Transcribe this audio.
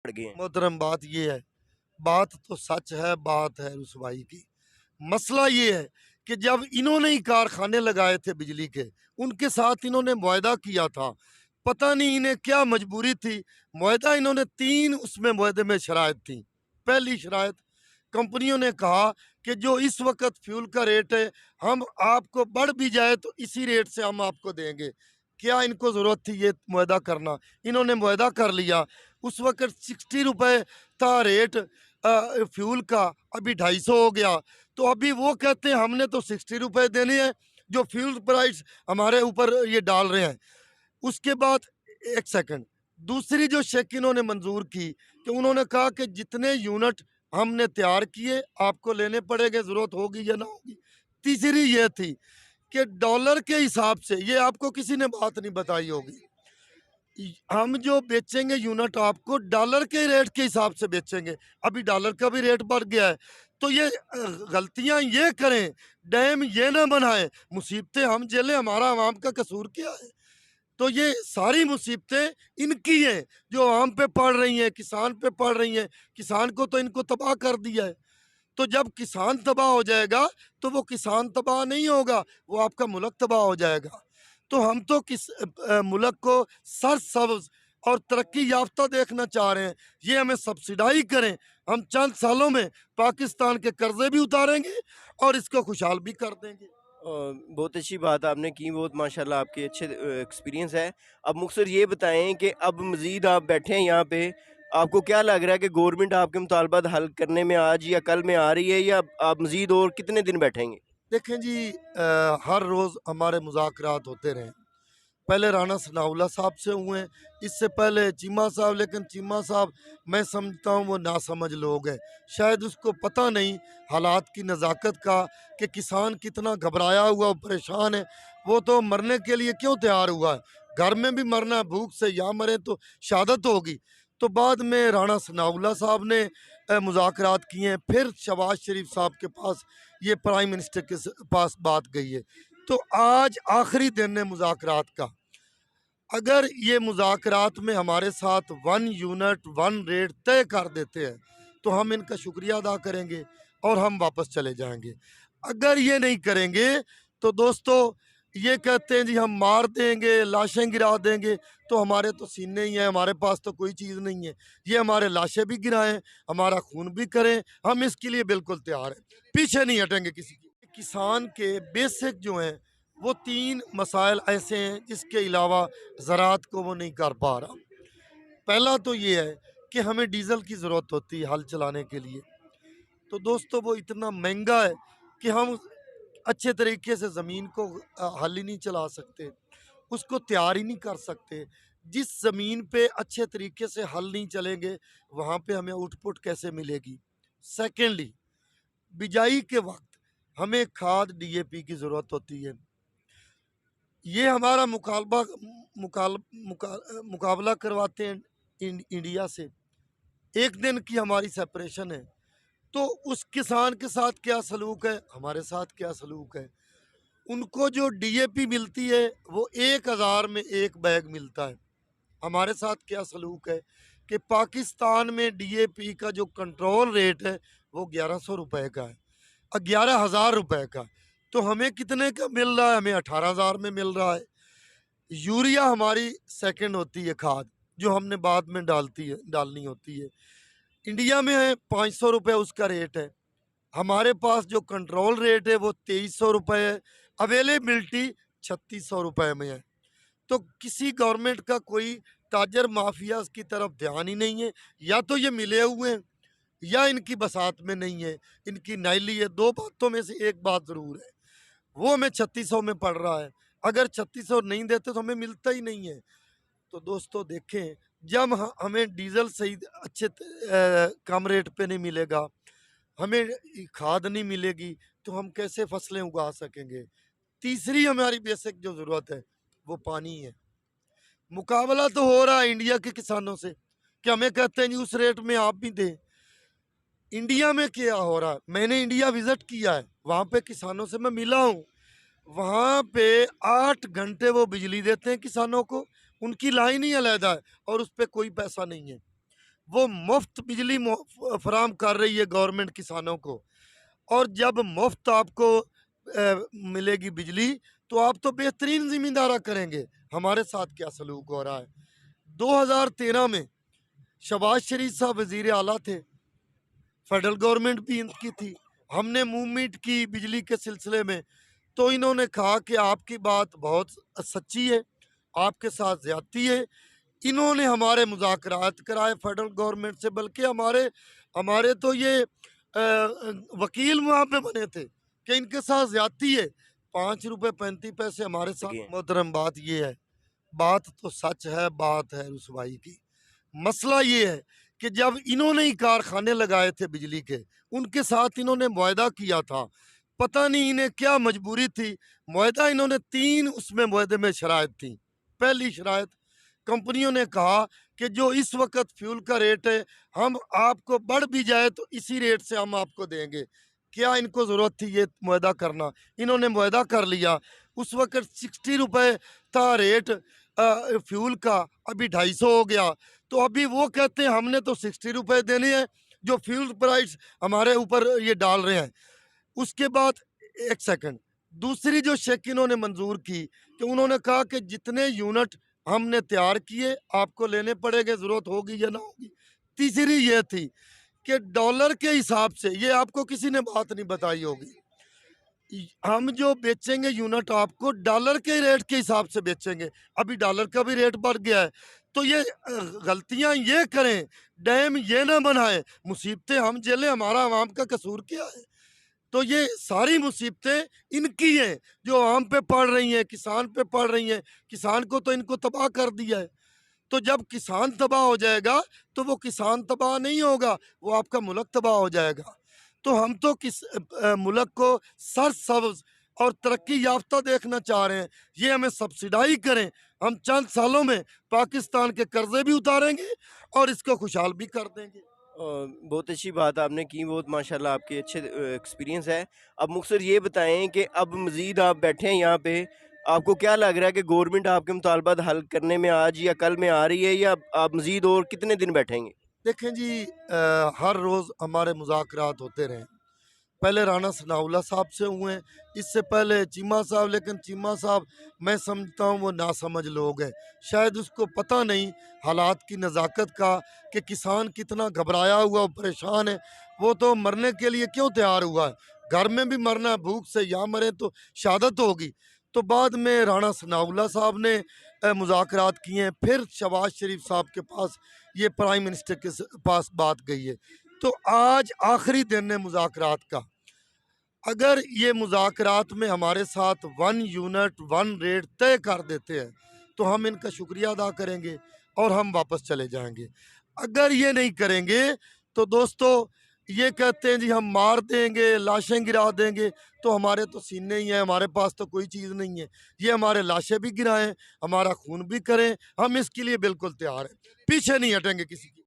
बढ़ गए हैं। मोहतरम बात ये है, बात तो सच है, बात है रुसवाई की। मसला ये है कि जब इन्होंने ही कारखाने लगाए थे बिजली के, उनके साथ इन्होंने मुआहदा किया था। पता नहीं इन्हें क्या मजबूरी थी, मुआहदा इन्होंने 3 उसमें मुआहदे में शराइत थी। पहली शराइत, कंपनियों ने कहा कि जो इस वक्त फ्यूल का रेट है, हम आपको बढ़ भी जाए तो इसी रेट से हम आपको देंगे। क्या इनको ज़रूरत थी ये मुआहदा करना? इन्होंने मुआहदा कर लिया। उस वक्त 60 रुपए था रेट फ्यूल का, अभी 250 हो गया। तो अभी वो कहते हैं हमने तो 60 रुपए देने हैं, जो फ्यूल प्राइस हमारे ऊपर ये डाल रहे हैं। उसके बाद एक सेकंड, दूसरी जो शेक इन्होंने मंजूर की कि उन्होंने कहा कि जितने यूनिट हमने तैयार किए आपको लेने पड़ेंगे, जरूरत होगी या ना होगी। तीसरी ये थी कि डॉलर के हिसाब से, ये आपको किसी ने बात नहीं बताई होगी, हम जो बेचेंगे यूनिट आपको डॉलर के रेट के हिसाब से बेचेंगे। अभी डॉलर का भी रेट बढ़ गया है। तो ये गलतियां ये करें, डैम ये ना बनाएं, मुसीबतें हम झेलें, हमारा आवाम का कसूर क्या है? तो ये सारी मुसीबतें इनकी हैं जो आम पे पड़ रही हैं, किसान पे पड़ रही हैं। किसान को तो इनको तबाह कर दिया है। तो जब किसान तबाह हो जाएगा तो वो किसान तबाह नहीं होगा, वो आपका मुल्क तबाह हो जाएगा। तो हम तो मुल्क को सरसब्ज और तरक्की याफ्ता देखना चाह रहे हैं। ये हमें सब्सिडाई करें, हम चंद सालों में पाकिस्तान के कर्जे भी उतारेंगे और इसको खुशहाल भी कर देंगे। बहुत अच्छी बात आपने की, बहुत माशाल्लाह आपके अच्छे एक्सपीरियंस है। अब मुख्तसर ये बताएं कि अब मज़ीद आप बैठे हैं यहाँ पे, आपको क्या लग रहा है कि गवर्नमेंट आपके मुतालबात हल करने में आज या कल में आ रही है, या आप मज़ीद और कितने दिन बैठेंगे? देखें जी, हर रोज़ हमारे मुज़ाकरात होते रहे। पहले राणा सनाउल्लाह साहब से हुए, इससे पहले चीमा साहब, लेकिन चीमा साहब मैं समझता हूँ वो नासमझ लोग हैं। शायद उसको पता नहीं हालात की नज़ाकत का, कि किसान कितना घबराया हुआ और परेशान है। वो तो मरने के लिए क्यों तैयार हुआ है? घर में भी मरना है भूख से, या मरे तो शहादत होगी। तो बाद में राणा सनाउल्लाह साहब ने मुज़ाकरात किए हैं, फिर शहबाज शरीफ साहब के पास ये प्राइम मिनिस्टर के पास बात गई है। तो आज आखिरी दिन है मुज़ाकरात का। अगर ये मुज़ाकरात में हमारे साथ 1 यूनिट 1 रेट तय कर देते हैं तो हम इनका शुक्रिया अदा करेंगे और हम वापस चले जाएंगे। अगर ये नहीं करेंगे तो दोस्तों, ये कहते हैं जी हम मार देंगे, लाशें गिरा देंगे, तो हमारे तो सीने ही हैं, हमारे पास तो कोई चीज़ नहीं है। ये हमारे लाशें भी गिराएं, हमारा खून भी करें, हम इसके लिए बिल्कुल तैयार हैं, पीछे नहीं हटेंगे किसी की। किसान के बेसिक जो हैं वो 3 मसाइल ऐसे हैं जिसके अलावा ज़राअत को वो नहीं कर पा रहा। पहला तो ये है कि हमें डीज़ल की ज़रूरत होती है हल चलाने के लिए। तो दोस्तों वो इतना महंगा है कि हम अच्छे तरीके से ज़मीन को हल ही नहीं चला सकते, उसको तैयार ही नहीं कर सकते। जिस ज़मीन पे अच्छे तरीके से हल नहीं चलेंगे, वहाँ पे हमें आउटपुट कैसे मिलेगी? सेकेंडली, बिजाई के वक्त हमें खाद डीएपी की ज़रूरत होती है। ये हमारा मुकाबला करवाते हैं इंडिया से। एक दिन की हमारी सेपरेशन है, तो उस किसान के साथ क्या सलूक है, हमारे साथ क्या सलूक है। उनको जो डीएपी मिलती है वो 1000 में 1 बैग मिलता है। हमारे साथ क्या सलूक है कि पाकिस्तान में डीएपी का जो कंट्रोल रेट है वो 1100 रुपए का है, 11,000 रुपए का। तो हमें कितने का मिल रहा है? हमें 18,000 में मिल रहा है। यूरिया हमारी सेकंड होती है खाद, जो हमने बाद में डालनी होती है। इंडिया में है 500 रुपये उसका रेट है, हमारे पास जो कंट्रोल रेट है वो 2300 रुपये है, अवेलेबिलिटी 3600 रुपये में है। तो किसी गवर्नमेंट का कोई ताजर माफिया की तरफ ध्यान ही नहीं है। या तो ये मिले हुए हैं या इनकी बसात में नहीं है, इनकी नाइली है। दो बातों में से एक बात ज़रूर है, वो हमें 3600 में पड़ रहा है। अगर 3600 नहीं देते तो हमें मिलता ही नहीं है। तो दोस्तों देखें, जब हमें डीजल सही अच्छे कम रेट पे नहीं मिलेगा, हमें खाद नहीं मिलेगी, तो हम कैसे फसलें उगा सकेंगे? तीसरी हमारी बेसिक जो ज़रूरत है वो पानी है। मुकाबला तो हो रहा है इंडिया के किसानों से कि हमें कहते हैं जी उस रेट में आप भी दें। इंडिया में क्या हो रहा है, मैंने इंडिया विजिट किया है, वहाँ पे किसानों से मैं मिला हूँ। वहाँ पे 8 घंटे वो बिजली देते हैं किसानों को, उनकी लाइन ही अलहदा है और उस पर कोई पैसा नहीं है। वो मुफ्त बिजली फराम कर रही है गवर्नमेंट किसानों को। और जब मुफ्त आपको मिलेगी बिजली तो आप तो बेहतरीन ज़िम्मेदारा करेंगे। हमारे साथ क्या सलूक हो रहा है। 2013 में शहबाज शरीफ साहब वज़ीर आला थे, फेडरल गवर्नमेंट भी इनकी थी। हमने मूवमेंट की बिजली के सिलसिले में, तो इन्होंने कहा कि आपकी बात बहुत सच्ची है, आपके साथ ज़्यादती है। इन्होंने हमारे मुज़ाकरात कराए फेडरल गवर्नमेंट से, बल्कि हमारे हमारे तो ये वकील वहाँ पे बने थे कि इनके साथ ज़्यादती है। 5 रुपए 35 पैसे हमारे साथ। लगी है। मोहतरम बात ये है, बात तो सच है, बात है रुसवाई की। मसला ये है कि जब इन्होंने ही कारखाने लगाए थे बिजली के, उनके साथ इन्होंने मुआहदा किया था। पता नहीं इन्हें क्या मजबूरी थी, मुआहदा इन्होंने 3 उसमें मुआहदे में शराइत थी। पहली शराइत, कंपनियों ने कहा कि जो इस वक़्त फ्यूल का रेट है, हम आपको बढ़ भी जाए तो इसी रेट से हम आपको देंगे। क्या इनको ज़रूरत थी ये मुआहदा करना? इन्होंने मुआहदा कर लिया। उस वक़्त 60 रुपए था रेट फ्यूल का, अभी 250 हो गया। तो अभी वो कहते हैं हमने तो 60 रुपए देने हैं, जो फ्यूल प्राइस हमारे ऊपर ये डाल रहे हैं। उसके बाद एक सेकंड, दूसरी जो शेक इन्होंने मंजूर की कि उन्होंने कहा कि जितने यूनिट हमने तैयार किए आपको लेने पड़ेंगे, ज़रूरत होगी या ना होगी। तीसरी ये थी कि डॉलर के हिसाब से, ये आपको किसी ने बात नहीं बताई होगी, हम जो बेचेंगे यूनिट आपको डॉलर के रेट के हिसाब से बेचेंगे। अभी डॉलर का भी रेट बढ़ गया है। तो ये गलतियां ये करें, डैम ये ना बनाएं, मुसीबतें हम झेलें, हमारा आवाम का कसूर क्या है? तो ये सारी मुसीबतें इनकी हैं जो आम पे पड़ रही हैं, किसान पे पड़ रही हैं। किसान को तो इनको तबाह कर दिया है। तो जब किसान तबाह हो जाएगा तो वो किसान तबाह नहीं होगा, वो आपका मुल्क तबाह हो जाएगा। तो हम तो मुल्क को सरसब्ज और तरक्की याफ्ता देखना चाह रहे हैं। ये हमें सब्सिडाई करें, हम चंद सालों में पाकिस्तान के कर्जे भी उतारेंगे और इसको खुशहाल भी कर देंगे। बहुत अच्छी बात आपने की, बहुत माशाल्लाह आपके अच्छे एक्सपीरियंस है। अब मुख्तसर ये बताएं कि अब मज़ीद आप बैठे हैं यहाँ पे, आपको क्या लग रहा है कि गवर्नमेंट आपके मुतालबात हल करने में आज या कल में आ रही है, या आप मज़ीद और कितने दिन बैठेंगे? देखें जी, हर रोज़ हमारे मुज़ाकरात होते रहे। पहले राणा सनाउल्लाह साहब से हुए, इससे पहले चीमा साहब, लेकिन चीमा साहब मैं समझता हूँ वो नासमझ लोग हैं। शायद उसको पता नहीं हालात की नज़ाकत का, कि किसान कितना घबराया हुआ परेशान है। वो तो मरने के लिए क्यों तैयार हुआ है, घर में भी मरना है भूख से, यहाँ मरे तो शहादत होगी। तो बाद में राणा सनाउल्लाह साहब ने मुज़ाकरात किए हैं, फिर शहबाज शरीफ साहब के पास ये प्राइम मिनिस्टर के पास बात गई है। तो आज आखिरी दिन है मुज़ाकरात का। अगर ये मुज़ाकरात में हमारे साथ 1 यूनिट 1 रेट तय कर देते हैं तो हम इनका शुक्रिया अदा करेंगे और हम वापस चले जाएंगे। अगर ये नहीं करेंगे तो दोस्तों, ये कहते हैं जी हम मार देंगे, लाशें गिरा देंगे, तो हमारे तो सीने ही हैं, हमारे पास तो कोई चीज़ नहीं है। ये हमारे लाशें भी गिराएं, हमारा खून भी करें, हम इसके लिए बिल्कुल तैयार हैं, पीछे नहीं हटेंगे किसी की।